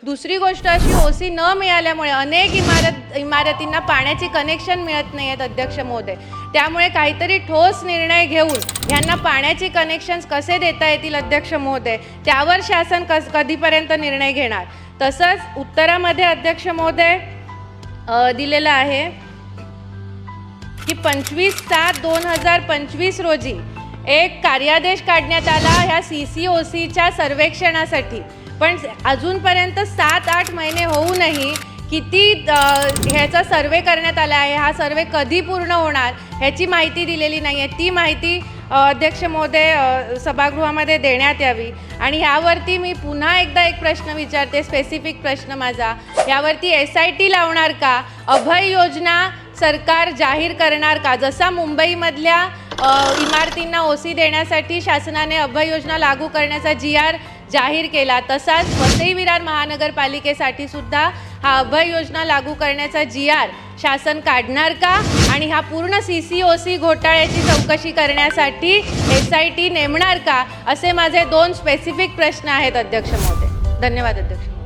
दुसरी गोष्ट अशी ओसी न मिळाल्यामुळे अनेक इमारतींना पाण्याची कनेक्शन मिळत नाही आहेत अध्यक्ष महोदय। त्यामुळे काहीतरी ठोस निर्णय घेऊन यांना पाण्याची कनेक्शन्स कसे देता येतील अध्यक्ष महोदय, त्यावर शासन कधीपर्यंत निर्णय घेणार। तसंच उत्तरामध्ये अध्यक्ष महोदय दिलेलं आहे की 25/7/2025 रोजी एक कार्यादेश काढण्यात आला ह्या CCOCच्या सर्वेक्षणासाठी, पण अजूनपर्यंत 7-8 महिने होऊनही किती ह्याचा सर्वे करण्यात आला आहे, हा सर्वे कधी पूर्ण होणार ह्याची माहिती दिलेली नाही आहे। ती माहिती अध्यक्ष महोदय सभागृहामध्ये देण्यात यावी। आणि ह्यावरती मी पुन्हा एकदा एक प्रश्न विचारते, स्पेसिफिक प्रश्न माझा, यावरती SIT लावणार का, अभय योजना सरकार जाहीर करणार का? जसा मुंबईमधल्या इमारतींना ओसी देण्यासाठी शासनाने अभय योजना लागू करण्याचा GR जाहीर केला, तसाच वसई विरार महानगरपालिकेसाठी सुद्धा हा अभय योजना लागू करण्याचा GR शासन काढणार का? आणि हा पूर्ण CCOC घोटाळ्याची चौकशी करण्यासाठी SIT नेमणार का? असे माझे 2 स्पेसिफिक प्रश्न आहेत अध्यक्ष महोदय। धन्यवाद अध्यक्ष।